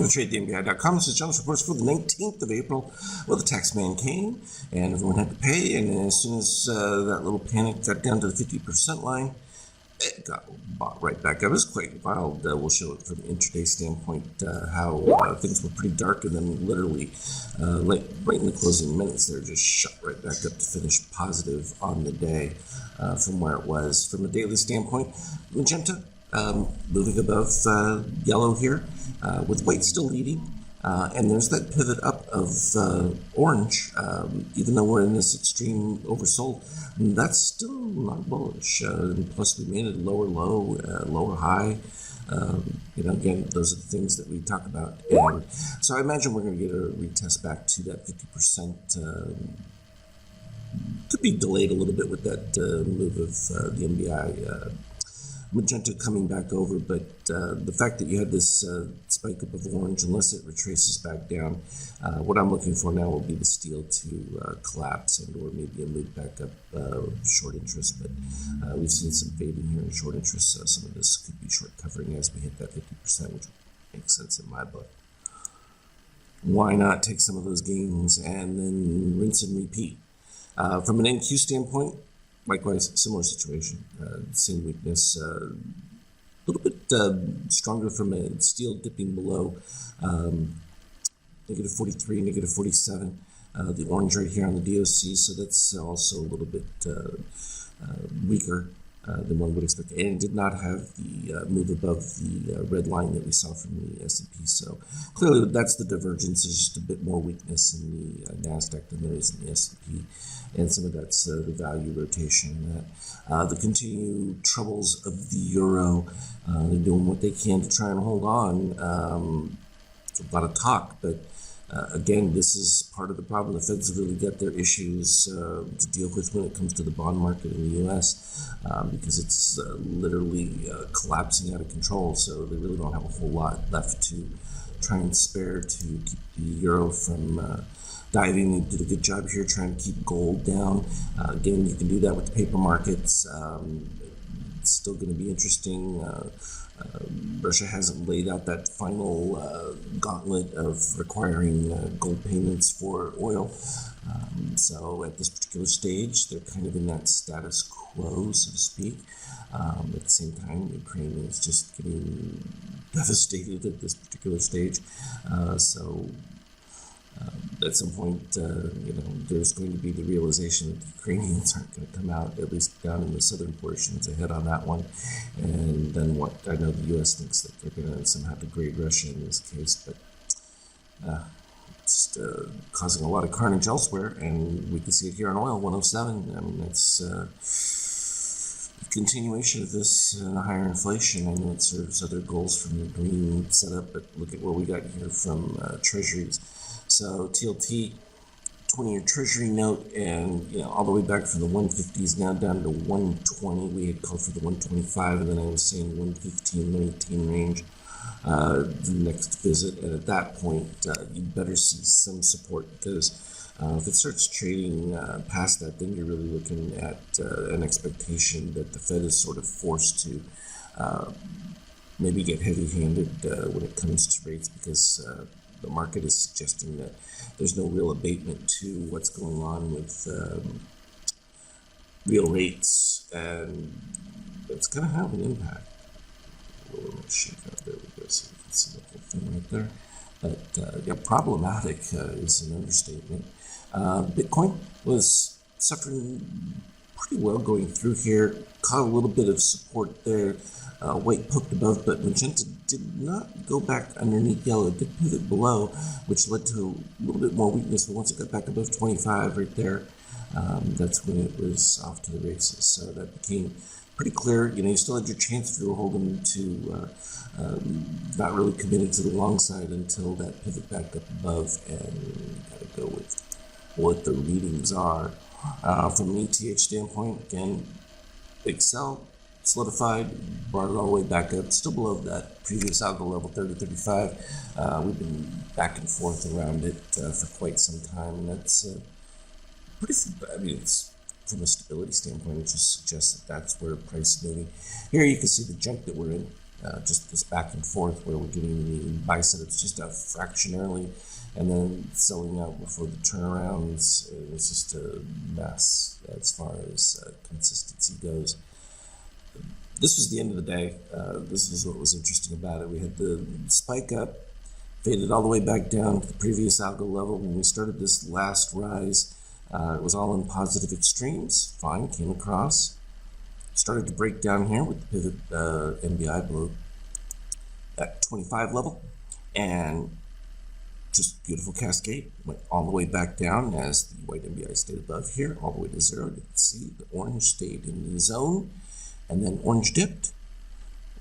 Welcome to TradeTheMBI.com. This is John's reports for the 19th of April. Well, the tax man came, and everyone had to pay, and as soon as that little panic got down to the 50% line, it got bought right back up. It was quite wild. We'll show it from an intraday standpoint how things were pretty dark, and then literally right in the closing minutes there, just shot right back up to finish positive on the day from where it was. From a daily standpoint, Magenta moving above yellow here, with white still leading. And there's that pivot up of orange, even though we're in this extreme oversold. That's still not bullish. Plus, we made it lower low, lower high. Again, those are the things that we talk about. And so I imagine we're going to get a retest back to that 50%. Could be delayed a little bit with that move of the MBI. Magenta coming back over, but the fact that you had this spike up of orange, unless it retraces back down, what I'm looking for now will be the steel to collapse and or maybe a move back up short interest, but we've seen some fading here in short interest, so some of this could be short covering as we hit that 50%, which makes sense in my book. Why not take some of those gains and then rinse and repeat? From an NQ standpoint, likewise, similar situation, same weakness, a little bit stronger from a steel dipping below, negative 43, negative 47, the orange right here on the DOC, so that's also a little bit weaker than one would expect, and it did not have the move above the red line that we saw from the S&P, so clearly that's the divergence. There's just a bit more weakness in the NASDAQ than there is in the S&P, and some of that's the value rotation. The continued troubles of the euro, they're doing what they can to try and hold on. It's a lot of talk, but again, this is part of the problem. The Feds have really got their issues to deal with when it comes to the bond market in the U.S. Because it's literally collapsing out of control. So they really don't have a whole lot left to try and spare to keep the euro from diving. They did a good job here trying to keep gold down. Again, you can do that with the paper markets. It's still going to be interesting. Russia hasn't laid out that final gauntlet of requiring gold payments for oil. So at this particular stage, they're kind of in that status quo, so to speak. At the same time, Ukraine is just getting devastated at this particular stage. At some point, there's going to be the realization that the Ukrainians aren't going to come out, at least down in the southern portions, ahead on that one. And then what I know the U.S. thinks that they're going to somehow degrade Russia in this case, but it's causing a lot of carnage elsewhere, and we can see it here on oil, 107. I mean, it's a continuation of this higher inflation. I know it serves other goals from the green setup, but look at what we got here from treasuries. So TLT, 20-year Treasury note, and all the way back from the 150s now down to 120. We had called for the 125, and then I was saying 115, 118 range the next visit. And at that point, you'd better see some support, because if it starts trading past that, then you're really looking at an expectation that the Fed is sort of forced to maybe get heavy-handed when it comes to rates, because the market is suggesting that there's no real abatement to what's going on with real rates, and it's going to have an impact. A little more shake out there we go, so you can see the whole thing right there. But problematic is an understatement. Bitcoin was suffering pretty well going through here, caught a little bit of support there. White poked above, but Magenta did not go back underneath yellow. It did pivot below, which led to a little bit more weakness. But once it got back above 25 right there, that's when it was off to the races. So that became pretty clear. You still had your chance if you were holding to not really committed to the long side until that pivot back up above, and you got to go with what the readings are. From an ETH standpoint, again, big sell. Solidified, brought it all the way back up, still below that previous algo level, 30-35. We've been back and forth around it for quite some time, and that's pretty, it's from a stability standpoint, it just suggests that that's where price is moving. Here you can see the jump that we're in. just this back and forth where we're getting the buy setups just a fraction early and then selling out before the turnarounds. It's just a mess as far as consistency goes. This was the end of the day. This is what was interesting about it. We had the spike up, faded all the way back down to the previous algo level. When we started this last rise, it was all in positive extremes. Fine, came across. Started to break down here with the pivot NBI below at 25 level. And just beautiful cascade. Went all the way back down as the white NBI stayed above here, all the way to 0. You can see the orange stayed in the zone. And then orange dipped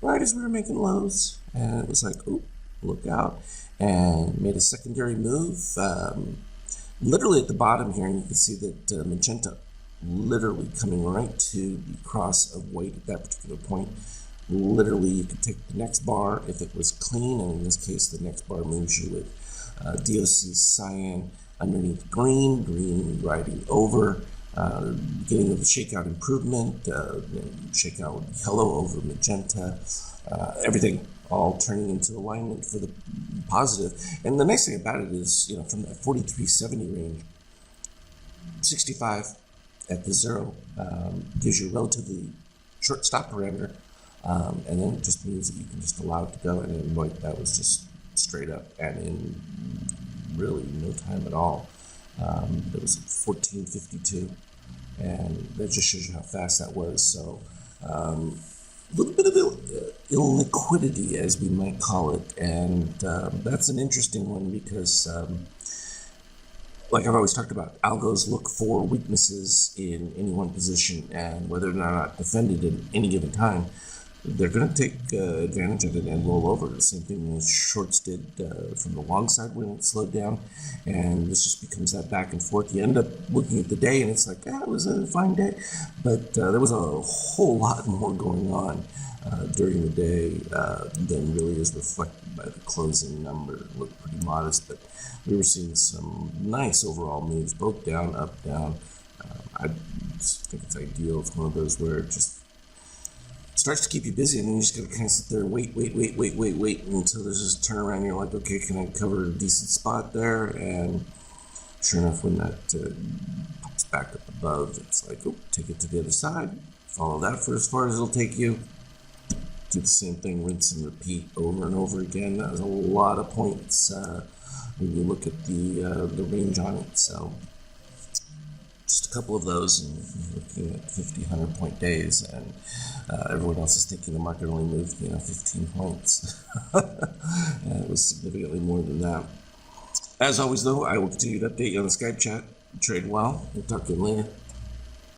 right as we were making lows. And it was like, oh, look out. And made a secondary move. Literally at the bottom here, and you can see that magenta literally coming right to the cross of white at that particular point. Literally, you could take the next bar if it was clean, and in this case, the next bar moves you with DOC cyan underneath green, green riding over, beginning of the shakeout improvement, shakeout yellow over magenta, everything all turning into alignment for the positive. And the nice thing about it is, from that 4370 range, 65 at the 0 gives you a relatively short stop parameter, and then it just means that you can just allow it to go. And then that was just straight up and in really no time at all. It was 1452, and that just shows you how fast that was. So a little bit of illiquidity, as we might call it, and that's an interesting one because like I've always talked about, algos look for weaknesses in any one position, and whether or not defended at any given time, they're going to take advantage of it and roll over. The same thing as shorts did from the long side when it slowed down, and this just becomes that back and forth. You end up looking at the day, and it's like, it was a fine day, but there was a whole lot more going on during the day than really is reflected by the closing number. It looked pretty modest, but we were seeing some nice overall moves, both down, up, down. I just think it's ideal. It's one of those where it just starts to keep you busy, and then you just got to kind of sit there and wait until there's this turnaround. And you're like, okay, can I cover a decent spot there? And sure enough, when that pops back up above, it's like, oh, take it to the other side, follow that for as far as it'll take you. Do the same thing, rinse and repeat over and over again. That was a lot of points when you look at the range on it. So just a couple of those, and you're looking at 50, 100 point days, and everyone else is thinking the market only moved 15 points. And it was significantly more than that. As always, though, I will continue to update you on the Skype chat. Trade well. We'll talk to you later.